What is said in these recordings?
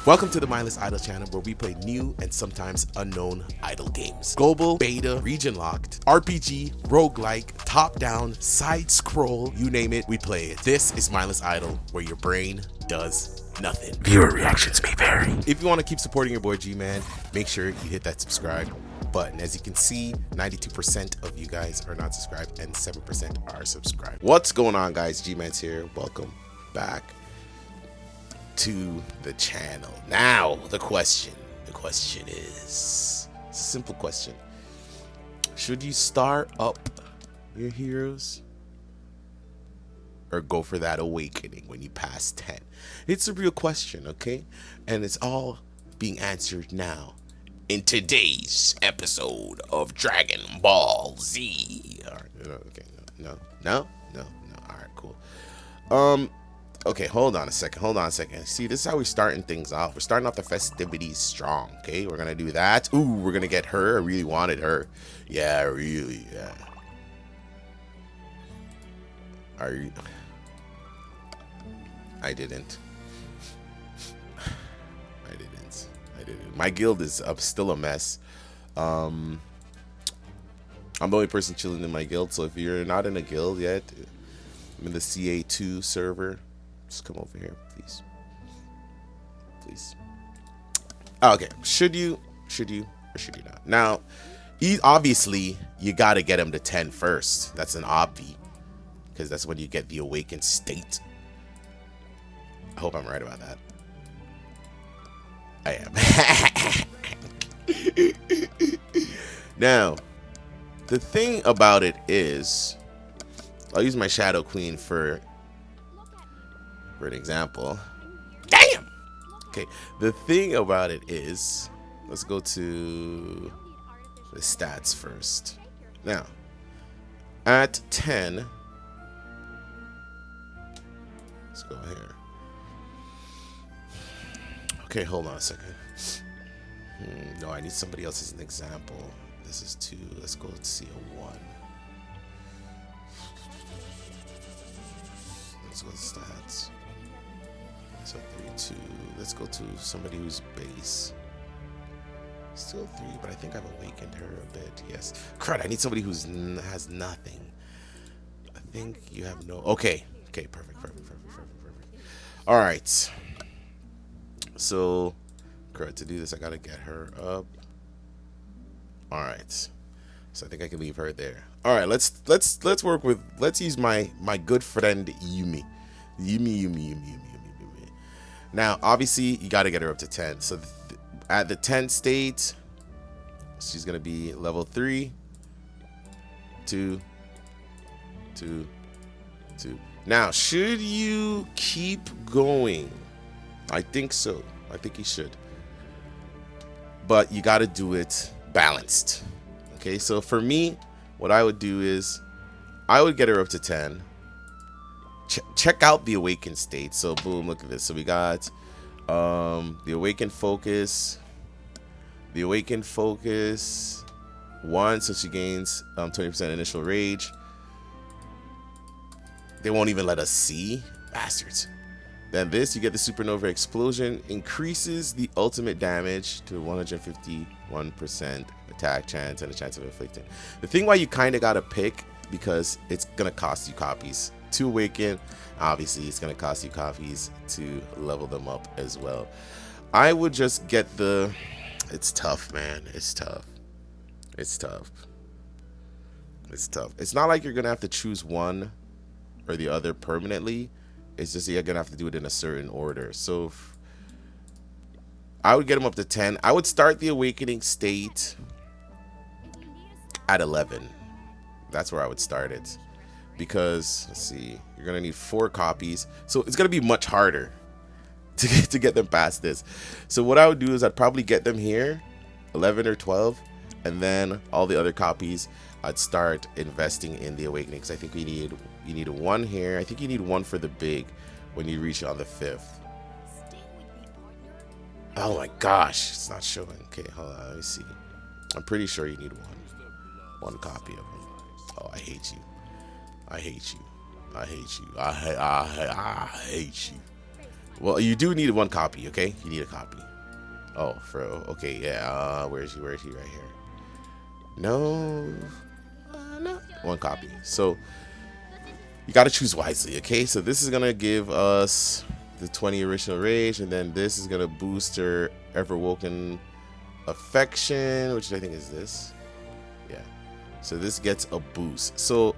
Welcome to the Mindless Idle channel, where we play new and sometimes unknown idle games. Global, beta, region locked, RPG, roguelike, top down, side scroll, you name it, we play it. This is Mindless Idle, where your brain does nothing. Viewer reactions may vary. If you want to keep supporting your boy G-Man, make sure you hit that subscribe button. As you can see, 92% of you guys are not subscribed and 7% are subscribed. What's going on, guys? G-Man's here. Welcome back to the channel. Now the question is a simple question: should you start up your heroes or go for that awakening when you pass 10? It's a real question, okay? And it's all being answered now in today's episode of Dragon Ball Z. All right, okay, no. All right, cool. Okay, hold on a second. See, this is how we're starting things off. We're starting off the festivities strong, okay? We're gonna do that. Ooh, we're gonna get her. I really wanted her. Yeah, really, yeah. Are you? I didn't. My guild is still a mess. I'm the only person chilling in my guild, so if you're not in a guild yet, I'm in the CA2 server. Just come over here, please. Okay, should you or should you not? Now, obviously, you gotta get him to 10 first. That's an obvi, because that's when you get the awakened state. I hope I'm right about that. I am. Now, the thing about it is, I'll use my Shadow Queen for an example. Damn! Okay, the thing about it is, let's go to the stats first. Now, at 10, let's go here. Okay, hold on a second. No, I need somebody else as an example. This is 2. Let's go see a 1. Let's go to stats. So 3, 2. Let's go to somebody who's base. Still 3, but I think I've awakened her a bit. Yes. Crud, I need somebody who's has nothing. I think you have no. Okay. Okay. Perfect. All right. So, crud, to do this, I gotta get her up. All right. So I think I can leave her there. All right. Let's work with. Let's use my good friend Yumi. Yumi. Now, obviously, you got to get her up to 10. So, at the 10 state, she's going to be level 3, 2. Now, should you keep going? I think so. I think you should. But you got to do it balanced. Okay, so for me, what I would do is I would get her up to 10. Check out the awakened state. So boom, look at this. So we got the awakened focus 1, so she gains 20% initial rage. They won't even let us see, bastards. Then this, you get the supernova explosion, increases the ultimate damage to 151% attack chance and a chance of inflicting. The thing why you kind of gotta pick, because it's gonna cost you copies to awaken. Obviously, it's going to cost you copies to level them up as well. I would just get the. It's tough, man. It's tough. It's not like you're going to have to choose one or the other permanently. It's just you're going to have to do it in a certain order. So I would get them up to 10. I would start the awakening state at 11. That's where I would start it. Because, let's see, you're going to need 4 copies. So it's going to be much harder to get them past this. So what I would do is I'd probably get them here, 11 or 12. And then all the other copies, I'd start investing in the awakening. Because I think you need 1 here. I think you need 1 for the big when you reach on the 5th. Oh my gosh, it's not showing. Okay, hold on, let me see. I'm pretty sure you need 1 copy of them. Oh, I hate you. I hate you. Well, you do need one copy, okay? You need a copy. Oh, okay, yeah. Where is he? Where is he? Right here. No, no. One copy. So you got to choose wisely, okay? So this is gonna give us the 20 original rage, and then this is gonna boost her Everwoken affection, which I think is this. Yeah. So this gets a boost. So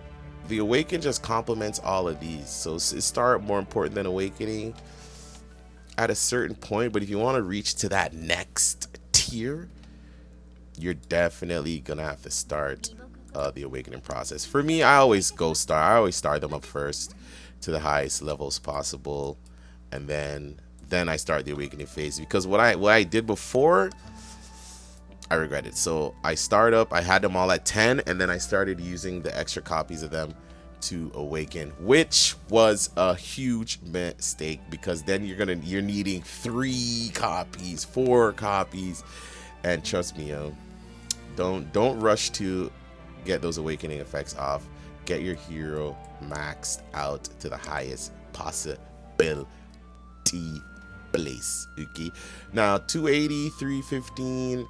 the Awaken just complements all of these. So is Star more important than Awakening at a certain point? But if you want to reach to that next tier, you're definitely gonna have to start the awakening process. For me, I always go star. I always start them up first to the highest levels possible, and then I start the awakening phase. Because what I did before, I regret it. So I start up. I had them all at 10, and then I started using the extra copies of them to awaken, which was a huge mistake, because then you're needing 3 copies, 4 copies, and trust me, yo, don't rush to get those awakening effects off. Get your hero maxed out to the highest possibility place. Okay, now 280, 315,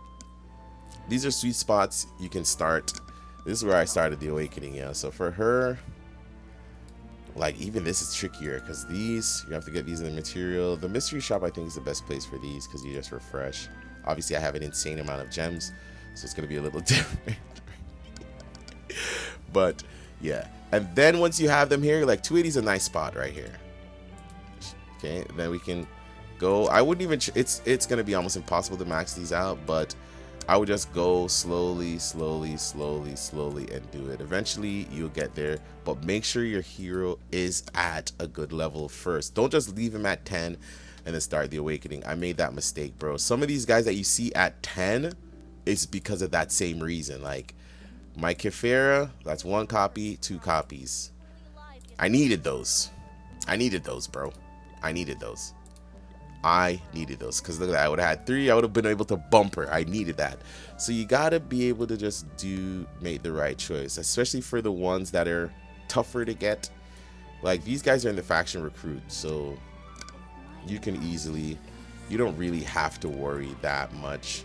these are sweet spots you can start. This is where I started the awakening. Yeah, so for her, like, even this is trickier, because these, you have to get these in the material. The mystery shop, I think, is the best place for these, because you just refresh. Obviously I have an insane amount of gems, so it's gonna be a little different. But yeah, and then once you have them here, like 280 is a nice spot right here. Okay, then we can go. I wouldn't even it's gonna be almost impossible to max these out, but I would just go slowly and do it. Eventually you'll get there, but make sure your hero is at a good level first. Don't just leave him at 10 and then start the awakening. I made that mistake, bro. Some of these guys that you see at 10 is because of that same reason. Like my Kefera, that's 1 copy, 2 copies. I needed those. I needed those, bro. I needed those. Because look at that, I would have had 3. I would have been able to bump her. I needed that. So you gotta be able to just make the right choice, especially for the ones that are tougher to get. Like these guys are in the faction recruit, so you don't really have to worry that much.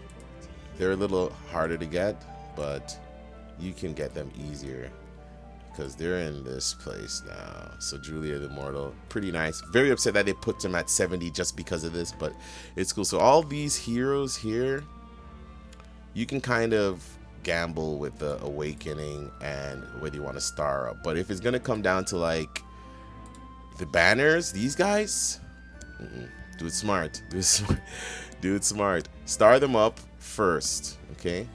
They're a little harder to get, but you can get them easier because they're in this place now. So Julia the Immortal, pretty nice. Very upset that they put them at 70 just because of this, but it's cool. So all these heroes here, you can kind of gamble with the awakening and whether you want to star up. But if it's gonna come down to like the banners, these guys, do it smart. Do it smart. Star them up first, okay?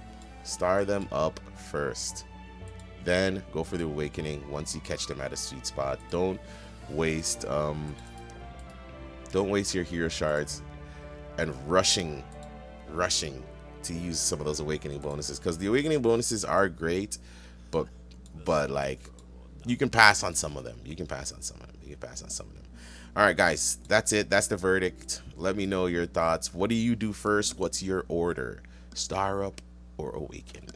Star them up first. Then go for the awakening once you catch them at a sweet spot. Don't waste your hero shards and rushing to use some of those awakening bonuses, because the awakening bonuses are great, but like you can pass on some of them. All right, guys, that's it. That's the verdict. Let me know your thoughts. What do you do first? What's your order? Star up or awaken?